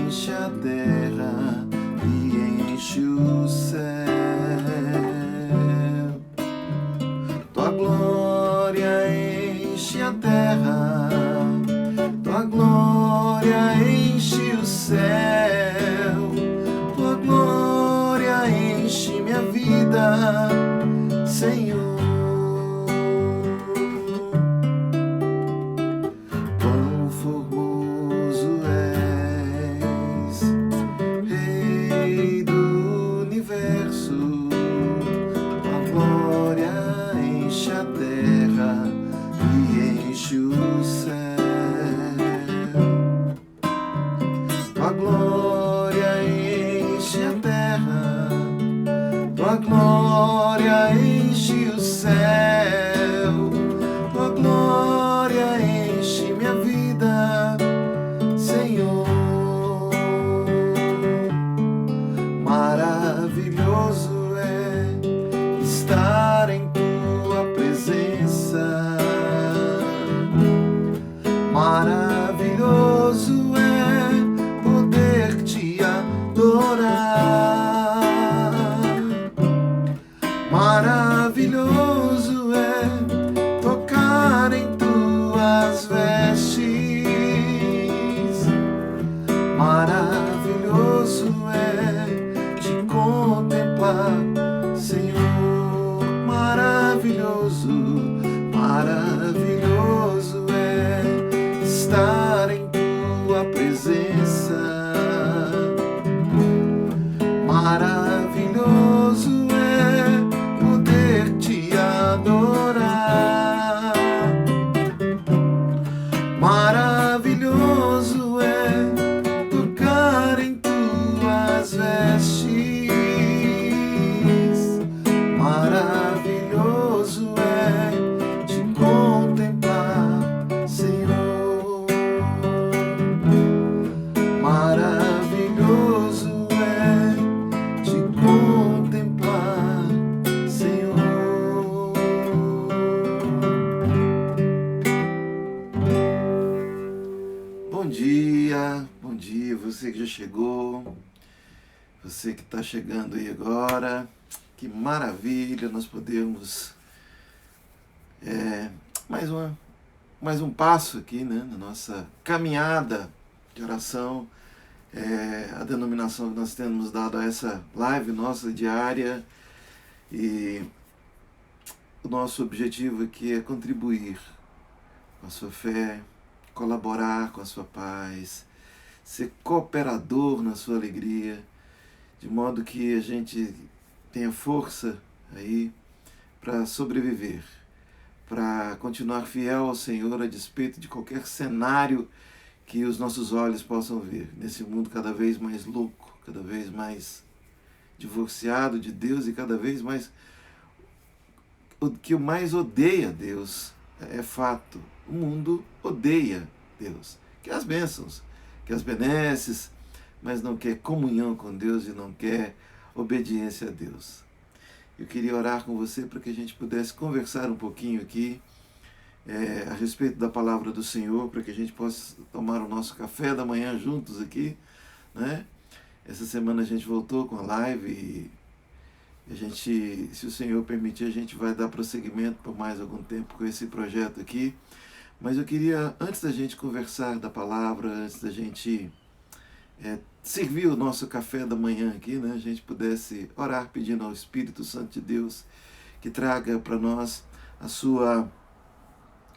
enche a terra e enche o céu. Tua glória enche a terra, tua glória enche o céu, tua glória enche minha vida, Senhor. Quão formoso és, Rei do universo, tua glória enche a terra e enche o céu. Tua glória enche a terra, tua glória enche o céu, tua glória enche minha vida, Senhor. Maravilhoso é estar em tua presença, maravilhoso é poder te adorar, maravilhoso é tocar em tuas vestes, maravilhoso é te contemplar, Senhor. Maravilhoso, maravilhoso é estar em tua presença, maravilhoso é poder te adorar, maravilhoso é tocar em tuas vestes, maravilhoso é te contemplar, Senhor. Maravilhoso é te contemplar, Senhor. Bom dia, você que já chegou, você que está chegando aí agora. Que maravilha nós podemos mais um passo aqui, né, na nossa caminhada de oração, a denominação que nós temos dado a essa live nossa diária, e o nosso objetivo aqui é contribuir com a sua fé, colaborar com a sua paz, ser cooperador na sua alegria, de modo que a gente tenha força aí para sobreviver, para continuar fiel ao Senhor a despeito de qualquer cenário que os nossos olhos possam ver, nesse mundo cada vez mais louco, cada vez mais divorciado de Deus e cada vez mais o que mais odeia Deus. É fato, o mundo odeia Deus, quer as bênçãos, quer as benesses, mas não quer comunhão com Deus e não quer obediência a Deus. Eu queria orar com você para que a gente pudesse conversar um pouquinho aqui a respeito da palavra do Senhor, para que a gente possa tomar o nosso café da manhã juntos aqui, né? Essa semana a gente voltou com a live e a gente, se o Senhor permitir, a gente vai dar prosseguimento por mais algum tempo com esse projeto aqui. Mas eu queria, antes da gente conversar da palavra, antes da gente servir o nosso café da manhã aqui, né, a gente pudesse orar pedindo ao Espírito Santo de Deus que traga para nós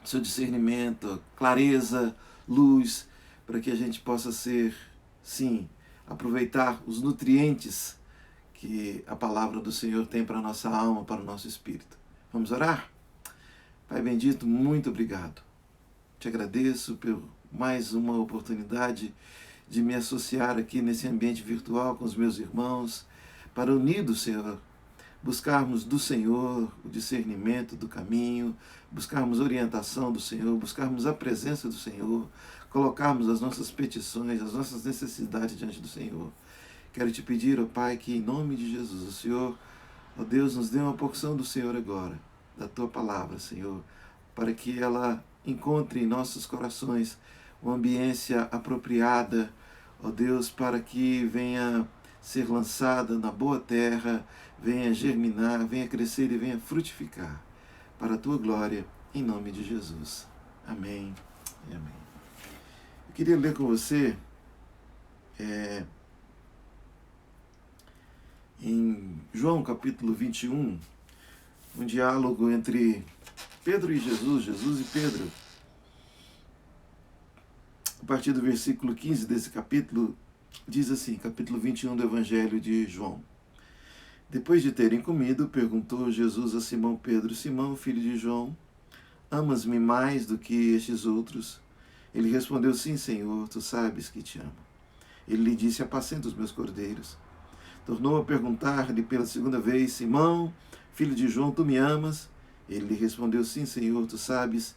seu discernimento, clareza, luz, para que a gente possa ser, sim, aproveitar os nutrientes que a palavra do Senhor tem para a nossa alma, para o nosso espírito. Vamos orar? Pai bendito, muito obrigado. Te agradeço por mais uma oportunidade de me associar aqui nesse ambiente virtual com os meus irmãos, para unidos, Senhor, buscarmos do Senhor o discernimento do caminho, buscarmos orientação do Senhor, buscarmos a presença do Senhor, colocarmos as nossas petições, as nossas necessidades diante do Senhor. Quero te pedir, ó Pai, que em nome de Jesus, o Senhor, ó Deus, nos dê uma porção do Senhor agora, da Tua palavra, Senhor, para que ela encontre em nossos corações uma ambiência apropriada, ó Deus, para que venha ser lançada na boa terra, venha germinar, venha crescer e venha frutificar, para a tua glória, em nome de Jesus. Amém e amém. Eu queria ler com você em João capítulo 21, um diálogo entre Pedro e Jesus, Jesus e Pedro. A partir do versículo 15 desse capítulo, diz assim, capítulo 21 do Evangelho de João. Depois de terem comido, perguntou Jesus a Simão Pedro: Simão, filho de João, amas-me mais do que estes outros? Ele respondeu: Sim, Senhor, tu sabes que te amo. Ele lhe disse: Apacenta os meus cordeiros. Tornou a perguntar-lhe pela segunda vez: Simão, filho de João, tu me amas? Ele lhe respondeu: Sim, Senhor, tu sabes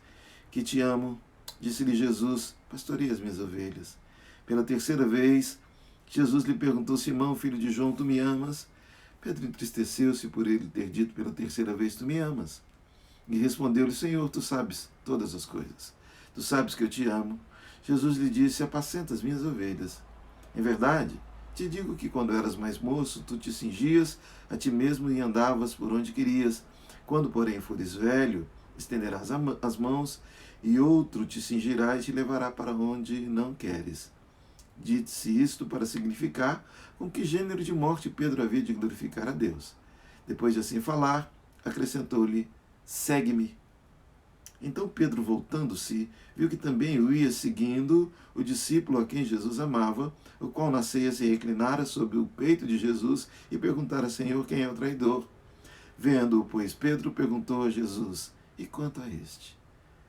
que te amo. Disse-lhe Jesus: Pastoreia as minhas ovelhas. Pela terceira vez, Jesus lhe perguntou: Simão, filho de João, tu me amas? Pedro entristeceu-se por ele ter dito pela terceira vez: Tu me amas? E respondeu-lhe: Senhor, tu sabes todas as coisas. Tu sabes que eu te amo. Jesus lhe disse: Apacenta as minhas ovelhas. Em verdade, te digo que quando eras mais moço, tu te cingias a ti mesmo e andavas por onde querias. Quando, porém, fores velho, estenderás as mãos e outro te cingirá e te levará para onde não queres. Disse isto para significar com que gênero de morte Pedro havia de glorificar a Deus. Depois de assim falar, acrescentou-lhe: Segue-me. Então Pedro, voltando-se, viu que também o ia seguindo o discípulo a quem Jesus amava, o qual na ceia se reclinara sobre o peito de Jesus e perguntara: Senhor, quem é o traidor? Vendo-o, pois, Pedro perguntou a Jesus: E quanto a este?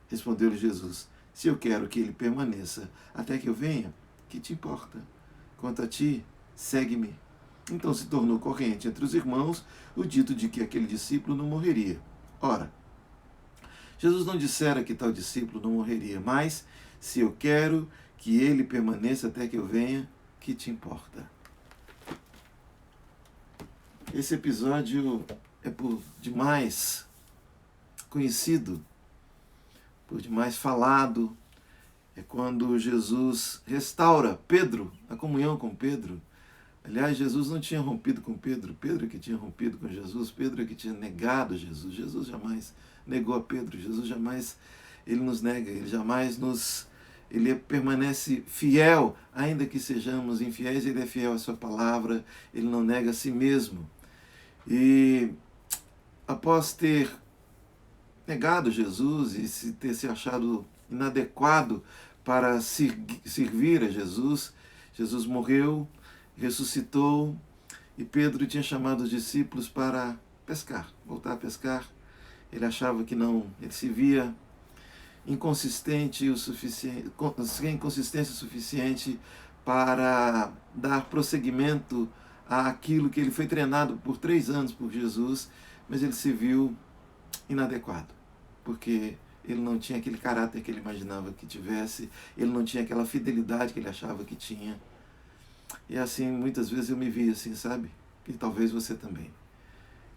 Respondeu-lhe Jesus: Se eu quero que ele permaneça até que eu venha, que te importa? Quanto a ti, segue-me. Então se tornou corrente entre os irmãos o dito de que aquele discípulo não morreria. Ora, Jesus não dissera que tal discípulo não morreria, mas se eu quero que ele permaneça até que eu venha, que te importa? Esse episódio é por demais conhecido, por demais falado. É quando Jesus restaura Pedro, a comunhão com Pedro. Aliás, Jesus não tinha rompido com Pedro, Pedro que tinha rompido com Jesus, Pedro que tinha negado Jesus. Jesus jamais negou a Pedro, Jesus jamais, ele nos nega, ele permanece fiel, ainda que sejamos infiéis, ele é fiel à sua palavra, ele não nega a si mesmo. E após ter negado Jesus e ter se achado inadequado para servir a Jesus, Jesus morreu, ressuscitou, e Pedro tinha chamado os discípulos para pescar, voltar a pescar. Ele achava que não, ele se via inconsistente o suficiente, sem inconsistência suficiente para dar prosseguimento àquilo que ele foi treinado por 3 anos por Jesus, mas ele se viu inadequado, porque ele não tinha aquele caráter que ele imaginava que tivesse, ele não tinha aquela fidelidade que ele achava que tinha. E assim, muitas vezes eu me vi assim, sabe? E talvez você também.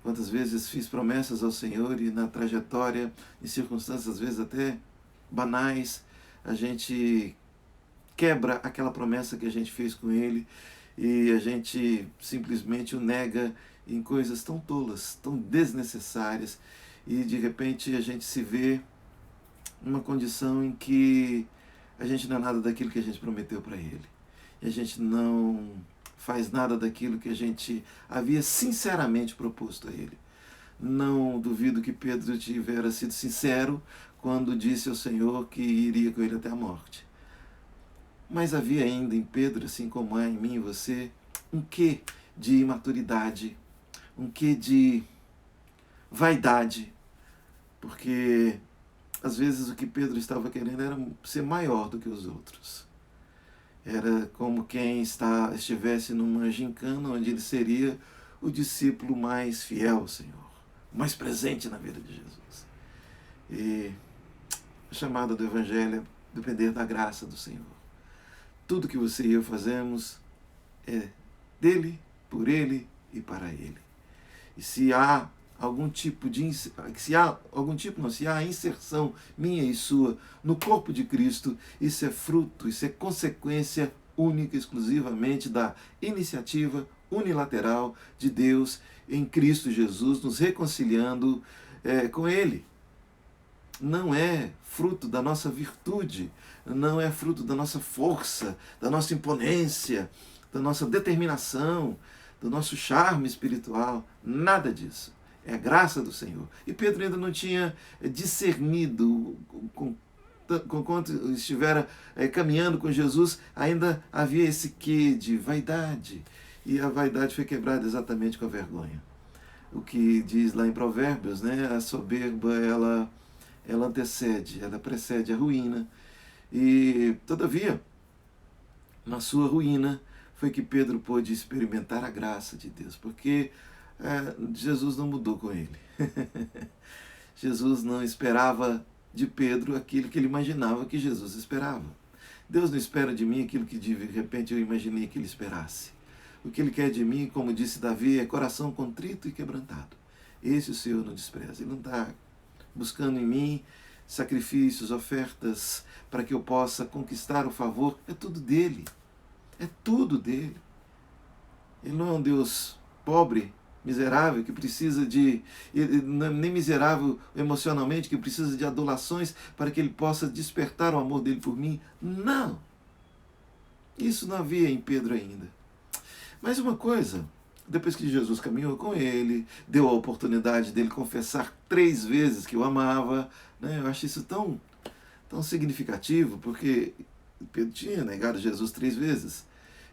Quantas vezes fiz promessas ao Senhor e na trajetória, em circunstâncias às vezes até banais, a gente quebra aquela promessa que a gente fez com Ele e a gente simplesmente o nega em coisas tão tolas, tão desnecessárias, e de repente a gente se vê numa condição em que a gente não é nada daquilo que a gente prometeu para Ele. E a gente não faz nada daquilo que a gente havia sinceramente proposto a Ele. Não duvido que Pedro tivera sido sincero quando disse ao Senhor que iria com ele até a morte. Mas havia ainda em Pedro, assim como há em mim e você, um quê de imaturidade, um quê de vaidade, porque às vezes o que Pedro estava querendo era ser maior do que os outros. Era como quem estivesse numa gincana onde ele seria o discípulo mais fiel ao Senhor, mais presente na vida de Jesus. E a chamada do Evangelho é depender da graça do Senhor. Tudo que você e eu fazemos é dele, por ele e para ele. E se há se há inserção minha e sua no corpo de Cristo, isso é fruto, isso é consequência única e exclusivamente da iniciativa unilateral de Deus em Cristo Jesus, nos reconciliando com Ele. Não é fruto da nossa virtude, não é fruto da nossa força, da nossa imponência, da nossa determinação, do nosso charme espiritual, nada disso. É a graça do Senhor. E Pedro ainda não tinha discernido, quando estivera caminhando com Jesus, ainda havia esse quê de vaidade. E a vaidade foi quebrada exatamente com a vergonha. O que diz lá em Provérbios, né? A soberba, ela antecede, ela precede a ruína. E, todavia, na sua ruína, foi que Pedro pôde experimentar a graça de Deus, porque Jesus não mudou com ele. Jesus não esperava de Pedro aquilo que ele imaginava que Jesus esperava. Deus não espera de mim aquilo que de repente eu imaginei que ele esperasse. O que ele quer de mim, como disse Davi, é coração contrito e quebrantado. Esse o Senhor não despreza. Ele não está buscando em mim sacrifícios, ofertas, para que eu possa conquistar o favor. É tudo dele. É tudo dele. Ele não é um Deus pobre, miserável, que precisa de... nem miserável emocionalmente, que precisa de adulações para que ele possa despertar o amor dele por mim. Não! Isso não havia em Pedro ainda. Mas uma coisa, depois que Jesus caminhou com ele, deu a oportunidade dele confessar 3 vezes que o amava, né? Eu acho isso tão significativo, porque Pedro tinha negado Jesus 3 vezes.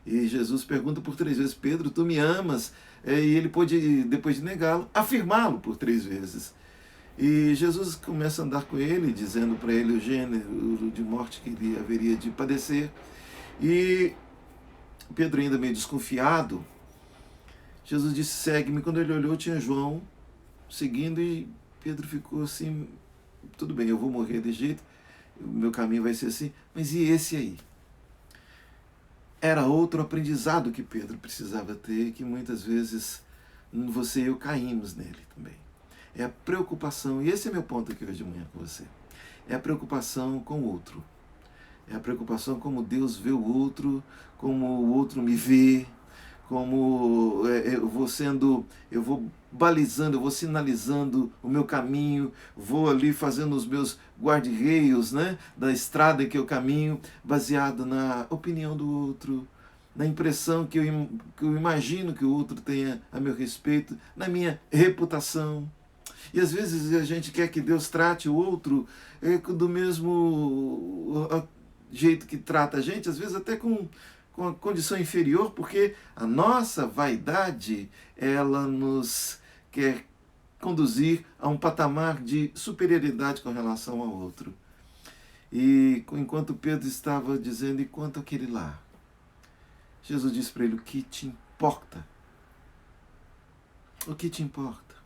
E Jesus pergunta por 3 vezes, Pedro, tu me amas? E ele pôde, depois de negá-lo, afirmá-lo por 3 vezes. E Jesus começa a andar com ele, dizendo para ele o gênero de morte que ele haveria de padecer. E Pedro, ainda meio desconfiado, Jesus disse, segue-me. Quando ele olhou, tinha João seguindo e Pedro ficou assim, tudo bem, eu vou morrer de jeito, o meu caminho vai ser assim, mas e esse aí? Era outro aprendizado que Pedro precisava ter, que muitas vezes você e eu caímos nele também. É a preocupação, e esse é meu ponto aqui hoje de manhã com você, é a preocupação com o outro. É a preocupação como Deus vê o outro, como o outro me vê, como eu vou balizando, eu vou sinalizando o meu caminho, vou ali fazendo os meus guarda-reios, né, da estrada em que eu caminho, baseado na opinião do outro, na impressão que eu imagino que o outro tenha a meu respeito, na minha reputação. E às vezes a gente quer que Deus trate o outro do mesmo jeito que trata a gente, às vezes até com a condição inferior, porque a nossa vaidade, ela nos quer conduzir a um patamar de superioridade com relação ao outro. E enquanto Pedro estava dizendo, e quanto aquele lá? Jesus disse para ele, o que te importa? O que te importa?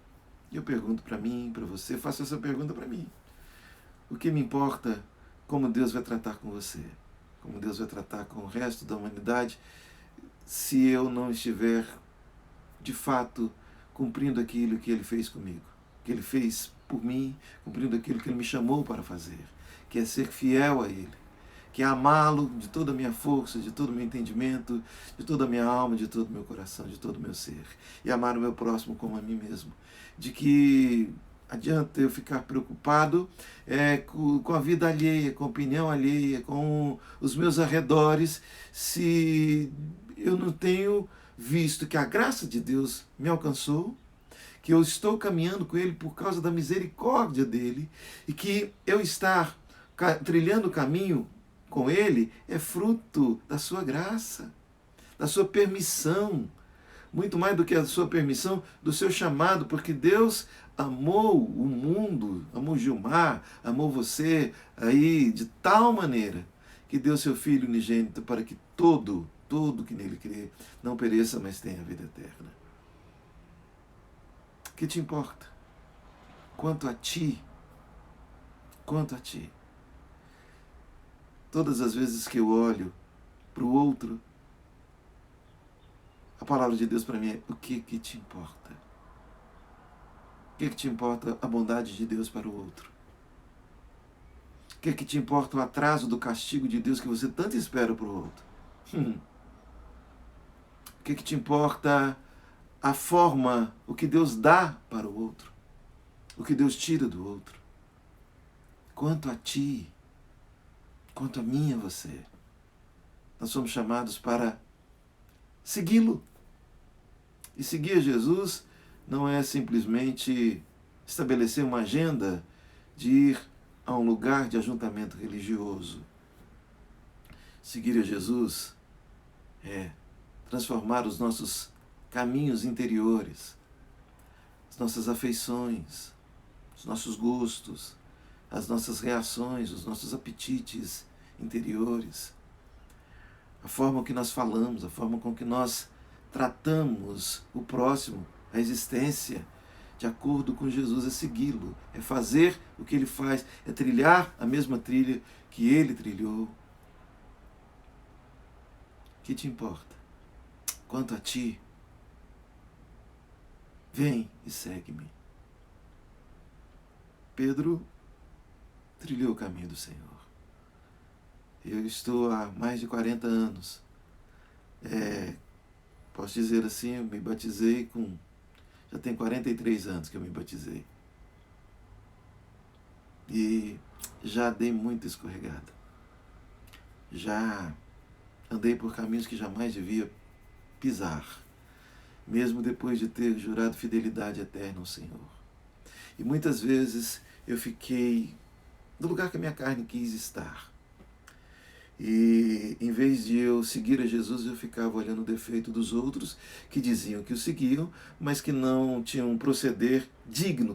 Eu pergunto para mim, para você, faço essa pergunta para mim. O que me importa como Deus vai tratar com você, como Deus vai tratar com o resto da humanidade, se eu não estiver, de fato, cumprindo aquilo que Ele fez comigo, que Ele fez por mim, cumprindo aquilo que Ele me chamou para fazer, que é ser fiel a Ele, que é amá-lo de toda a minha força, de todo o meu entendimento, de toda a minha alma, de todo o meu coração, de todo o meu ser, e amar o meu próximo como a mim mesmo, de que adianta eu ficar preocupado com a vida alheia, com a opinião alheia, com os meus arredores, se eu não tenho visto que a graça de Deus me alcançou, que eu estou caminhando com Ele por causa da misericórdia dEle, e que eu estar trilhando o caminho com Ele é fruto da sua graça, da sua permissão, muito mais do que a sua permissão, do seu chamado, porque Deus amou o mundo, amou Gilmar, amou você aí de tal maneira que deu seu Filho unigênito para que todo que nele crê não pereça, mas tenha a vida eterna. O que te importa? Quanto a ti, todas as vezes que eu olho para o outro, a palavra de Deus para mim é, o que te importa? O que te importa a bondade de Deus para o outro? O que te importa o atraso do castigo de Deus que você tanto espera para o outro? O que te importa a forma, o que Deus dá para o outro, o que Deus tira do outro. Quanto a ti, quanto a mim e a você, nós somos chamados para segui-lo. E seguir Jesus não é simplesmente estabelecer uma agenda de ir a um lugar de ajuntamento religioso. Seguir a Jesus é transformar os nossos caminhos interiores, as nossas afeições, os nossos gostos, as nossas reações, os nossos apetites interiores, a forma que nós falamos, a forma com que nós tratamos o próximo, a existência, de acordo com Jesus, é segui-lo, é fazer o que ele faz, é trilhar a mesma trilha que ele trilhou. O que te importa? Quanto a ti, vem e segue-me. Pedro trilhou o caminho do Senhor. Eu estou há mais de 40 anos. Posso dizer assim, eu me batizei com... Já tem 43 anos que eu me batizei. E já dei muita escorregada. Já andei por caminhos que jamais devia pisar, mesmo depois de ter jurado fidelidade eterna ao Senhor. E muitas vezes eu fiquei no lugar que a minha carne quis estar. E em vez de eu seguir a Jesus, eu ficava olhando o defeito dos outros que diziam que o seguiam, mas que não tinham um proceder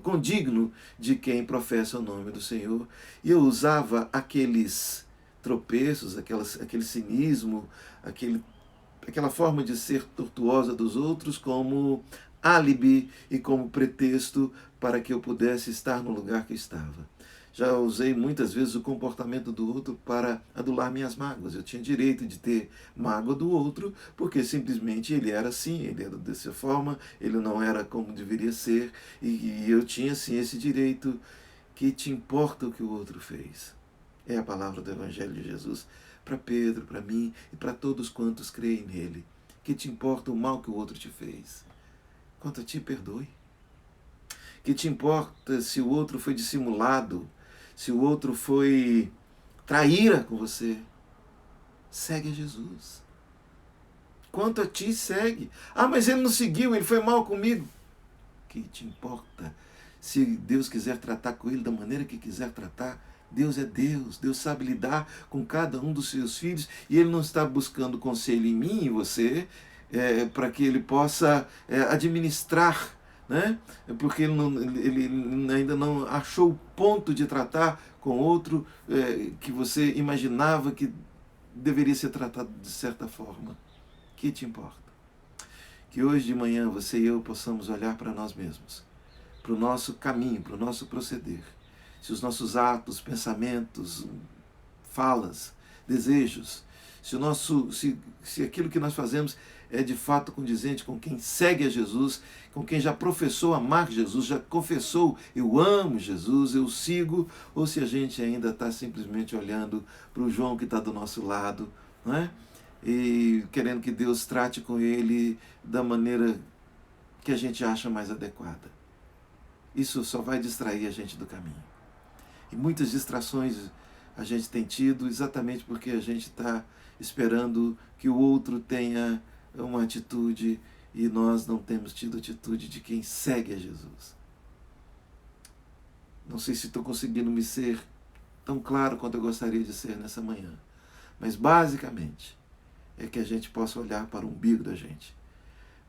condigno de quem professa o nome do Senhor. E eu usava aqueles tropeços, aquele cinismo, aquela forma de ser tortuosa dos outros como álibi e como pretexto para que eu pudesse estar no lugar que estava. Já usei muitas vezes o comportamento do outro para adular minhas mágoas. Eu tinha direito de ter mágoa do outro, porque simplesmente ele era assim, ele era dessa forma, ele não era como deveria ser, e eu tinha sim esse direito. Que te importa o que o outro fez? É a palavra do Evangelho de Jesus para Pedro, para mim e para todos quantos creem nele. Que te importa o mal que o outro te fez? Quanto a ti, perdoe. Que te importa se o outro foi dissimulado, se o outro foi traíra com você? Segue a Jesus. Quanto a ti, segue. Ah, mas ele não seguiu, ele foi mal comigo. Que te importa? Se Deus quiser tratar com ele da maneira que quiser tratar, Deus é Deus. Deus sabe lidar com cada um dos seus filhos e ele não está buscando conselho em mim e você para que ele possa administrar, né? Porque ele ainda não achou o ponto de tratar com outro que você imaginava que deveria ser tratado de certa forma. Que te importa? Que hoje de manhã você e eu possamos olhar para nós mesmos, para o nosso caminho, para o nosso proceder. Se os nossos atos, pensamentos, falas, desejos, se aquilo que nós fazemos é de fato condizente com quem segue a Jesus, com quem já professou amar Jesus, já confessou, eu amo Jesus, eu sigo, ou se a gente ainda está simplesmente olhando para o João que está do nosso lado, não é? E querendo que Deus trate com ele da maneira que a gente acha mais adequada. Isso só vai distrair a gente do caminho. E muitas distrações a gente tem tido exatamente porque a gente está esperando que o outro tenha uma atitude e nós não temos tido atitude de quem segue a Jesus. Não sei se estou conseguindo me ser tão claro quanto eu gostaria de ser nessa manhã, mas basicamente é que a gente possa olhar para o umbigo da gente,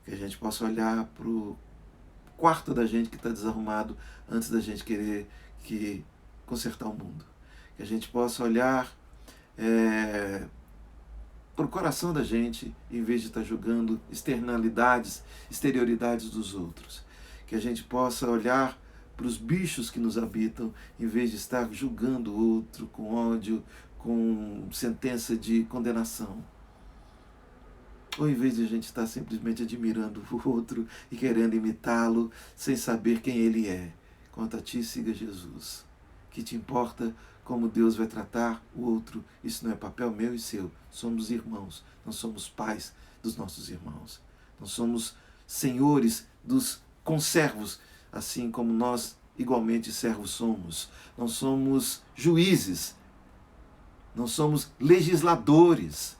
que a gente possa olhar para o quarto da gente que está desarrumado antes da gente querer consertar o mundo. Que a gente possa olhar para o coração da gente em vez de estar julgando exterioridades dos outros. Que a gente possa olhar para os bichos que nos habitam em vez de estar julgando o outro com ódio, com sentença de condenação. Ou em vez de a gente estar simplesmente admirando o outro e querendo imitá-lo sem saber quem ele é. Quanto a ti, siga Jesus. Que te importa como Deus vai tratar o outro. Isso não é papel meu e seu. Somos irmãos, não somos pais dos nossos irmãos. Não somos senhores dos conservos, assim como nós igualmente servos somos. Não somos juízes, não somos legisladores.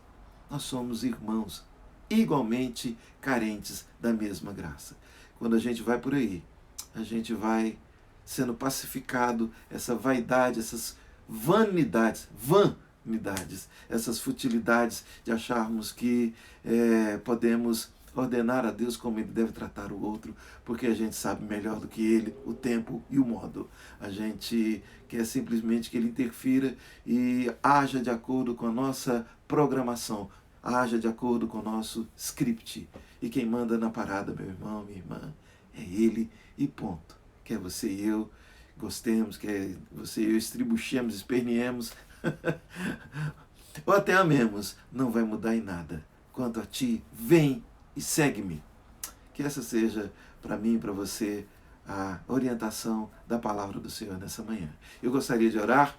Nós somos irmãos, igualmente carentes da mesma graça. Quando a gente vai por aí, a gente vai sendo pacificado, essa vaidade, essas vanidades, essas futilidades de acharmos que podemos ordenar a Deus como Ele deve tratar o outro, porque a gente sabe melhor do que Ele o tempo e o modo. A gente quer simplesmente que Ele interfira e haja de acordo com a nossa programação, haja de acordo com o nosso script. E quem manda na parada, meu irmão, minha irmã, é Ele e ponto. Quer você e eu gostemos, quer você e eu estribuchemos, esperneemos, ou até amemos, não vai mudar em nada. Quanto a ti, vem e segue-me. Que essa seja para mim e para você a orientação da palavra do Senhor nessa manhã. Eu gostaria de orar,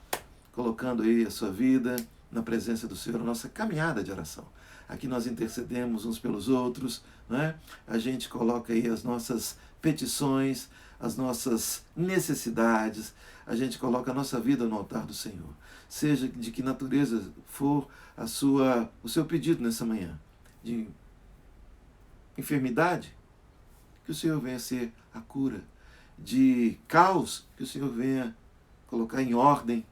colocando aí a sua vida na presença do Senhor, a nossa caminhada de oração. Aqui nós intercedemos uns pelos outros, né? A gente coloca aí as nossas petições, as nossas necessidades, a gente coloca a nossa vida no altar do Senhor. Seja de que natureza for o seu pedido nessa manhã, de enfermidade, que o Senhor venha ser a cura, de caos, que o Senhor venha colocar em ordem,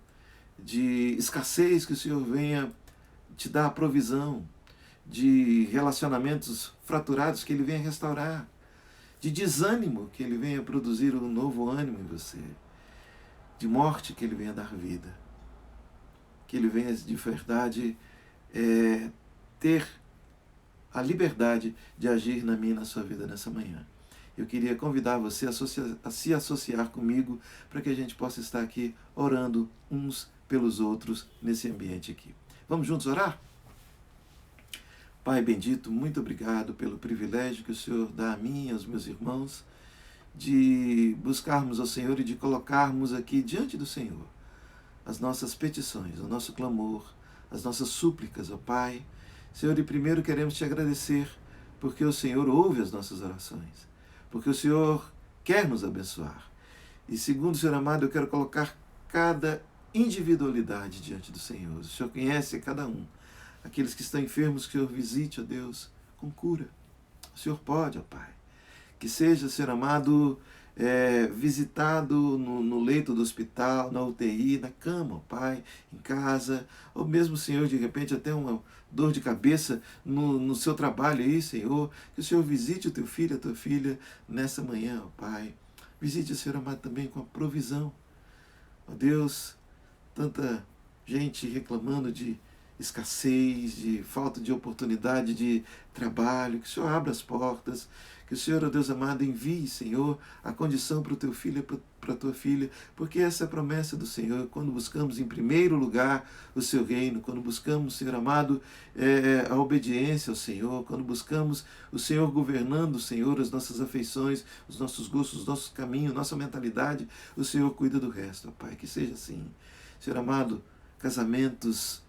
de escassez, que o Senhor venha te dar a provisão, de relacionamentos fraturados, que Ele venha restaurar, de desânimo, que Ele venha produzir um novo ânimo em você, de morte, que Ele venha dar vida, que Ele venha de verdade ter a liberdade de agir na minha e na sua vida nessa manhã. Eu queria convidar você a se associar comigo para que a gente possa estar aqui orando uns pelos outros nesse ambiente aqui. Vamos juntos orar? Pai bendito, muito obrigado pelo privilégio que o Senhor dá a mim e aos meus irmãos de buscarmos ao Senhor e de colocarmos aqui diante do Senhor as nossas petições, o nosso clamor, as nossas súplicas, ó Pai. Senhor, e primeiro queremos te agradecer porque o Senhor ouve as nossas orações, porque o Senhor quer nos abençoar. E segundo, Senhor amado, eu quero colocar cada individualidade diante do Senhor. O Senhor conhece cada um. Aqueles que estão enfermos, que o Senhor visite, ó Deus, com cura. O Senhor pode, ó Pai. Que seja, Senhor amado, visitado no leito do hospital, na UTI, na cama, ó Pai, em casa, ou mesmo, Senhor, de repente até uma dor de cabeça no seu trabalho aí, Senhor. Que o Senhor visite o teu filho, a tua filha, nessa manhã, ó Pai. Visite, Senhor amado, também com a provisão. Ó Deus, tanta gente reclamando de escassez, de falta de oportunidade de trabalho, que o Senhor abra as portas, que o Senhor, ó Deus amado, envie, Senhor, a condição para o teu filho e para a tua filha, porque essa é a promessa do Senhor, quando buscamos em primeiro lugar o seu reino, quando buscamos, Senhor amado, a obediência ao Senhor, quando buscamos o Senhor governando, Senhor, as nossas afeições, os nossos gostos, os nossos caminhos, nossa mentalidade, o Senhor cuida do resto, ó Pai, que seja assim. Senhor amado, casamentos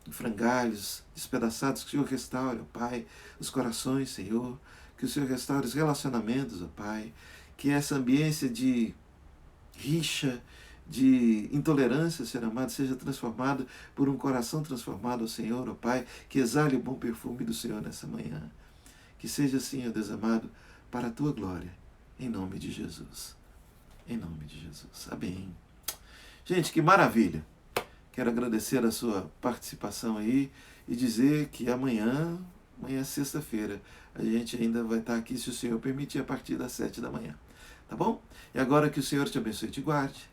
em frangalhos, despedaçados, que o Senhor restaure, ó Pai, os corações, Senhor, que o Senhor restaure os relacionamentos, ó Pai, que essa ambiência de rixa, de intolerância, Senhor amado, seja transformada por um coração transformado, ó Senhor, ó Pai, que exale o bom perfume do Senhor nessa manhã. Que seja assim, ó Deus amado, para a tua glória, em nome de Jesus. Em nome de Jesus. Amém. Gente, que maravilha! Quero agradecer a sua participação aí e dizer que amanhã é sexta-feira, a gente ainda vai estar aqui, se o Senhor permitir, a partir das 7 da manhã. Tá bom? E agora que o Senhor te abençoe e te guarde,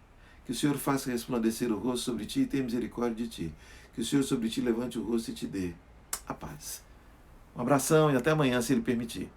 que o Senhor faça resplandecer o rosto sobre ti e tenha misericórdia de ti, que o Senhor sobre ti levante o rosto e te dê a paz. Um abração e até amanhã, se Ele permitir.